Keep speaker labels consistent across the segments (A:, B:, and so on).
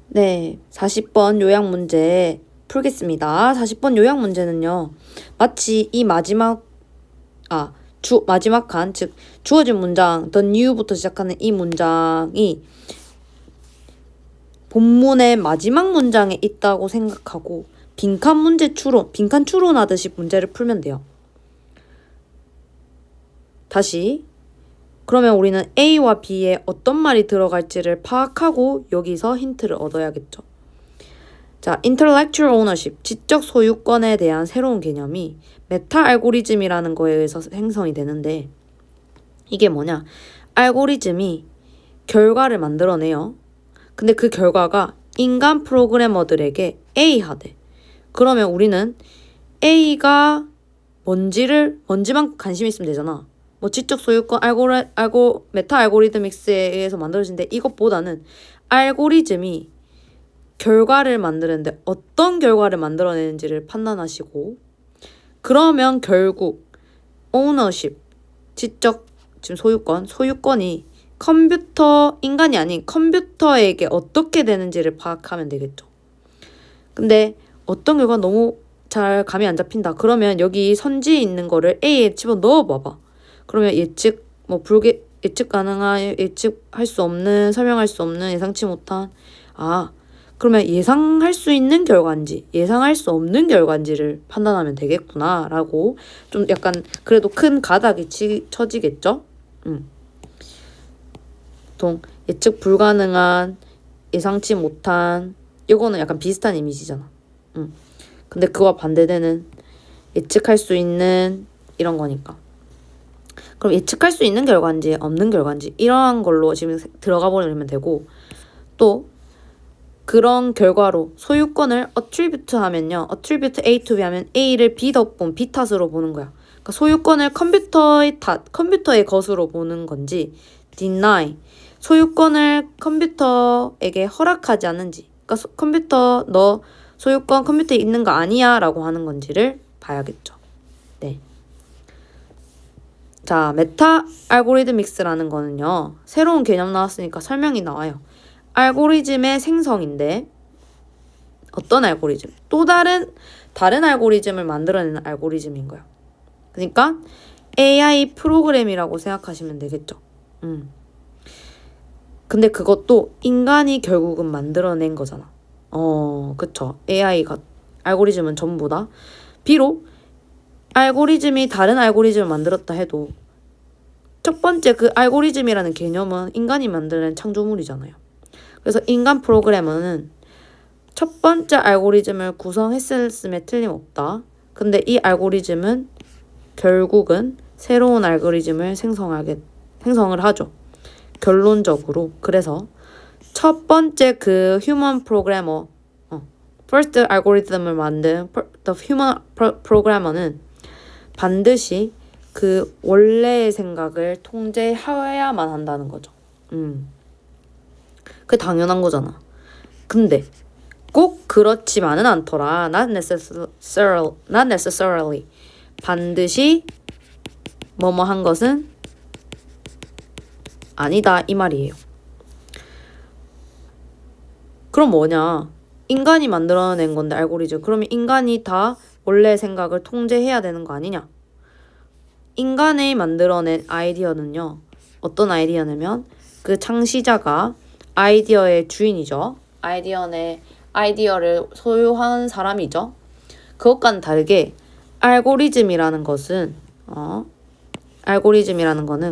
A: 네, 40번 요약 문제 풀겠습니다. 40번 요약 문제는요. 마치 이 마지막 칸, 즉 주어진 문장 the new부터 시작하는 이 문장이 본문의 마지막 문장에 있다고 생각하고 빈칸 추론하듯이 문제를 풀면 돼요. 다시 그러면 우리는 A와 B에 어떤 말이 들어갈지를 파악하고 여기서 힌트를 얻어야겠죠. 자, intellectual ownership, 지적 소유권에 대한 새로운 개념이 메타 알고리즘이라는 거에 의해서 생성이 되는데 이게 뭐냐? 알고리즘이 결과를 만들어내요. 근데 그 결과가 인간 프로그래머들에게 A하대. 그러면 우리는 A가 뭔지만 관심 있으면 되잖아. 뭐 지적 소유권 메타 알고리드믹스에 의해서 만들어진데 이것보다는 알고리즘이 결과를 만드는데 어떤 결과를 만들어내는지를 판단하시고 그러면 결국 ownership 지적 지금 소유권이 인간이 아닌 컴퓨터에게 어떻게 되는지를 파악하면 되겠죠. 근데 어떤 결과 너무 잘 감이 안 잡힌다. 그러면 여기 선지에 있는 거를 A에 집어 넣어 봐봐. 그러면 예측 가능한, 예측할 수 없는, 설명할 수 없는, 예상치 못한. 그러면 예상할 수 있는 결과인지, 예상할 수 없는 결과인지를 판단하면 되겠구나, 라고 좀 약간 그래도 큰 가닥이 쳐지겠죠? 보통 예측 불가능한, 예상치 못한, 이거는 약간 비슷한 이미지잖아. 근데 그와 반대되는 예측할 수 있는 이런 거니까. 그럼 예측할 수 있는 결과인지 없는 결과인지 이러한 걸로 지금 들어가 버리면 되고 또 그런 결과로 소유권을 attribute 하면요. attribute A to B 하면 A를 B 덕분 B 탓으로 보는 거야. 그러니까 소유권을 컴퓨터의 것으로 보는 건지 deny 소유권을 컴퓨터에게 허락하지 않는지 그러니까 너 소유권 컴퓨터에 있는 거 아니야 라고 하는 건지를 봐야겠죠. 네. 자, 메타 알고리드믹스라는 거는요. 새로운 개념 나왔으니까 설명이 나와요. 알고리즘의 생성인데 어떤 알고리즘? 또 다른 알고리즘을 만들어내는 알고리즘인 거야. 그러니까 AI 프로그램이라고 생각하시면 되겠죠. 근데 그것도 인간이 결국은 만들어낸 거잖아. 그쵸. 알고리즘은 전부 다. 비록 알고리즘이 다른 알고리즘을 만들었다 해도 첫 번째 그 알고리즘이라는 개념은 인간이 만드는 창조물이잖아요. 그래서 인간 프로그래머는 첫 번째 알고리즘을 구성했음에 틀림없다. 근데 이 알고리즘은 결국은 새로운 알고리즘을 생성을 하죠. 결론적으로. 그래서 첫 번째 그 휴먼 프로그래머 first 알고리즘을 만든 the human programmer는 반드시 그 원래의 생각을 통제해야만 한다는 거죠. 그게 당연한 거잖아. 근데 꼭 그렇지만은 않더라. Not necessarily. 반드시 뭐뭐 한 것은 아니다 이 말이에요. 그럼 뭐냐? 인간이 만들어낸 건데 알고리즘. 그러면 인간이 다 원래 생각을 통제해야 되는 거 아니냐? 인간이 만들어낸 아이디어는요. 어떤 아이디어냐면 그 창시자가 아이디어의 주인이죠. 아이디어를 소유한 사람이죠. 그것과는 다르게 알고리즘이라는 거는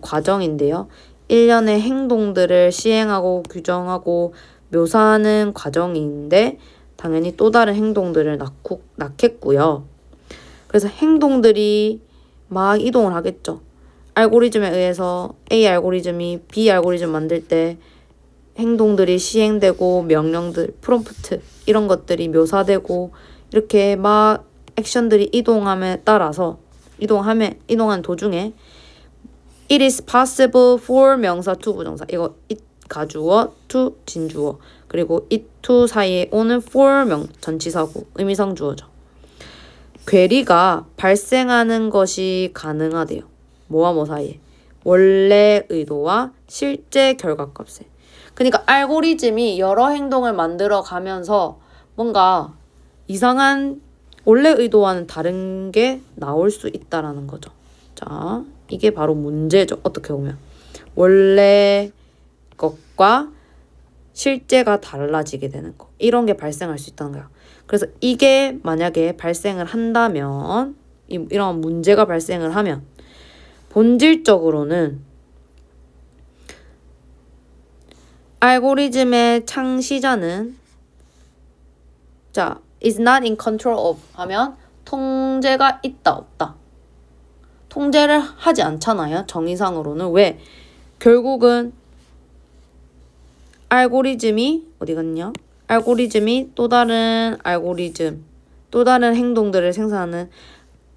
A: 과정인데요. 일련의 행동들을 시행하고 규정하고 묘사하는 과정인데 당연히 또 다른 행동들을 낳겠고요. 그래서 행동들이 막 이동을 하겠죠. 알고리즘에 의해서 A 알고리즘이 B 알고리즘 만들 때 행동들이 시행되고 명령들, 프롬프트 이런 것들이 묘사되고 이렇게 막 액션들이 이동함에 따라서 이동하는 도중에 It is possible for 명사 to 부정사 이거 it 가주어 to 진주어 그리고 it to 사이에 오는 for 전치사고 의미상 주어죠. 괴리가 발생하는 것이 가능하대요. 뭐와 뭐 사이에 원래 의도와 실제 결과값에. 그러니까 알고리즘이 여러 행동을 만들어 가면서 뭔가 이상한 원래 의도와는 다른 게 나올 수 있다라는 거죠. 자, 이게 바로 문제죠. 어떻게 보면. 원래 것과 실제가 달라지게 되는 거. 이런 게 발생할 수 있다는 거야. 그래서 이게 만약에 발생을 한다면, 이런 문제가 발생을 하면, 본질적으로는 알고리즘의 창시자는 자, is not in control of 하면 통제가 있다 없다. 통제를 하지 않잖아요. 정의상으로는. 왜? 결국은 알고리즘이 어디 갔냐? 알고리즘이 또 다른 알고리즘, 또 다른 행동들을 생산하는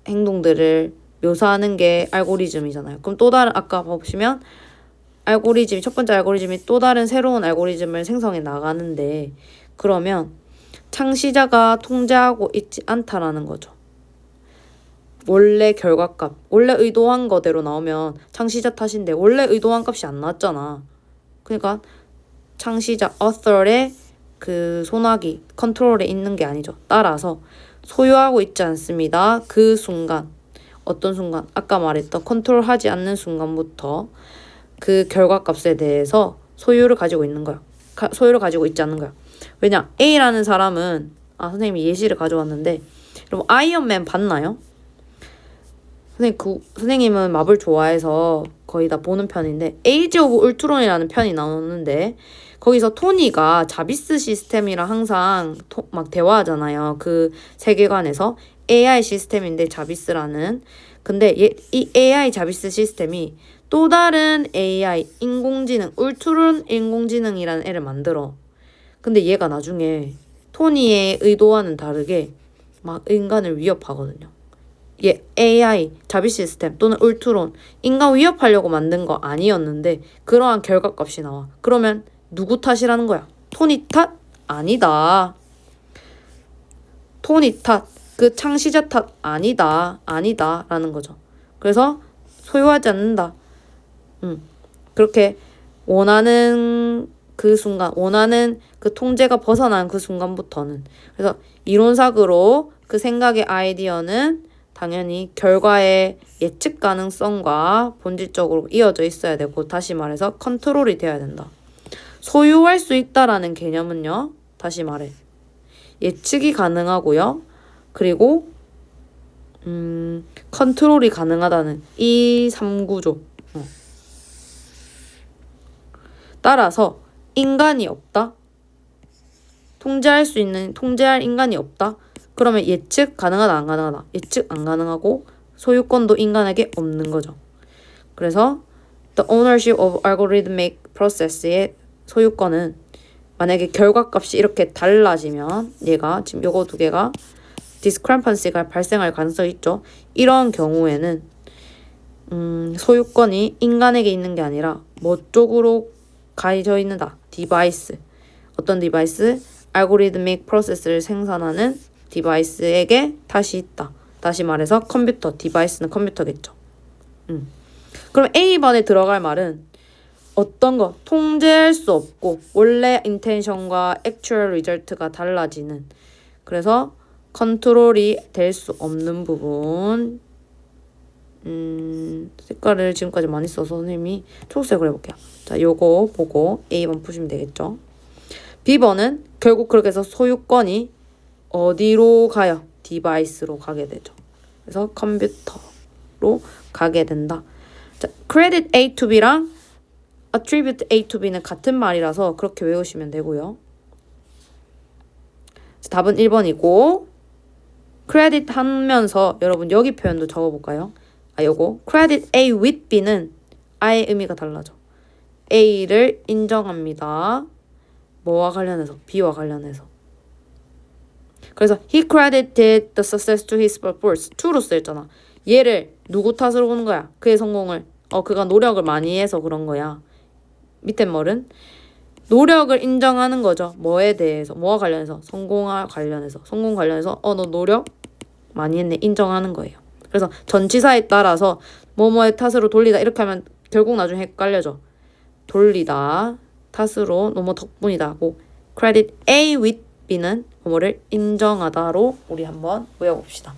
A: 행동들을 묘사하는 게 알고리즘이잖아요. 그럼 또 다른 아까 보시면 알고리즘이 첫 번째 알고리즘이 또 다른 새로운 알고리즘을 생성해 나가는데 그러면 창시자가 통제하고 있지 않다라는 거죠. 원래 결과값, 원래 의도한 거대로 나오면 창시자 탓인데 원래 의도한 값이 안 나왔잖아. 그러니까 창시자 author의 그 소나기, 컨트롤에 있는 게 아니죠. 따라서 소유하고 있지 않습니다. 그 순간, 어떤 순간? 아까 말했던 컨트롤하지 않는 순간부터 그 결과값에 대해서 소유를 가지고 있는 거야. 소유를 가지고 있지 않는 거야. 왜냐? A라는 사람은 선생님이 예시를 가져왔는데 여러분 아이언맨 봤나요? 선생님은 마블 좋아해서 거의 다 보는 편인데 에이지 오브 울트론이라는 편이 나오는데 거기서 토니가 자비스 시스템이랑 항상 막 대화하잖아요. 그 세계관에서 AI 시스템인데 자비스라는 근데 이 AI 자비스 시스템이 또 다른 AI 인공지능 울트론 인공지능이라는 애를 만들어. 근데 얘가 나중에 토니의 의도와는 다르게 막 인간을 위협하거든요. 얘 AI, 자비 시스템 또는 울트론, 인간 위협하려고 만든 거 아니었는데 그러한 결과값이 나와. 그러면 누구 탓이라는 거야? 토니 탓? 아니다. 토니 탓, 그 창시자 탓 아니다. 아니다. 라는 거죠. 그래서 소유하지 않는다. 그렇게 원하는 그 순간, 원하는 그 통제가 벗어난 그 순간부터는. 그래서 이론상으로 그 생각의 아이디어는 당연히 결과의 예측 가능성과 본질적으로 이어져 있어야 되고 다시 말해서 컨트롤이 돼야 된다. 소유할 수 있다라는 개념은요. 다시 말해. 예측이 가능하고요. 그리고 컨트롤이 가능하다는 이 3구조. 따라서 인간이 없다. 통제할 인간이 없다. 그러면 예측 가능하다 안 가능하다. 예측 안 가능하고 소유권도 인간에게 없는 거죠. 그래서 the ownership of algorithmic process의 소유권은 만약에 결과값이 이렇게 달라지면 얘가 지금 요거 두 개가 discrepancy가 발생할 가능성이 있죠. 이런 경우에는 소유권이 인간에게 있는 게 아니라 뭐 쪽으로 가해져 있는다. 디바이스. 어떤 디바이스? 알고리드믹 프로세스를 생산하는 디바이스에게 다시 있다. 다시 말해서 컴퓨터, 디바이스는 컴퓨터겠죠. 그럼 A번에 들어갈 말은 어떤 거 통제할 수 없고 원래 인텐션과 액츄얼 리절트가 달라지는 그래서 컨트롤이 될 수 없는 부분 색깔을 지금까지 많이 써서 선생님이 초록색으로 해볼게요. 자, 요거 보고 A번 푸시면 되겠죠. B번은 결국 그렇게 해서 소유권이 어디로 가요? 디바이스로 가게 되죠. 그래서 컴퓨터로 가게 된다. 자, credit A to B랑 attribute A to B는 같은 말이라서 그렇게 외우시면 되고요. 자, 답은 1번이고 credit 하면서 여러분 여기 표현도 적어볼까요? 요거 credit A with B는 I의 의미가 달라져. A를 인정합니다. 뭐와 관련해서? B와 관련해서. 그래서 he credited the success to his purpose. to로 쓰였잖아. 얘를 누구 탓으로 보는 거야? 그의 성공을. 그가 노력을 많이 해서 그런 거야. 밑에 말은 노력을 인정하는 거죠. 뭐에 대해서? 뭐와 관련해서? 성공과 관련해서. 성공 관련해서 너 노력 많이 했네. 인정하는 거예요. 그래서 전치사에 따라서 뭐뭐의 탓으로 돌리다 이렇게 하면 결국 나중에 헷갈려져. 돌리다. 탓으로 뭐뭐 덕분이다고 credit A with B는 뭐뭐를 인정하다로 우리 한번 외워봅시다.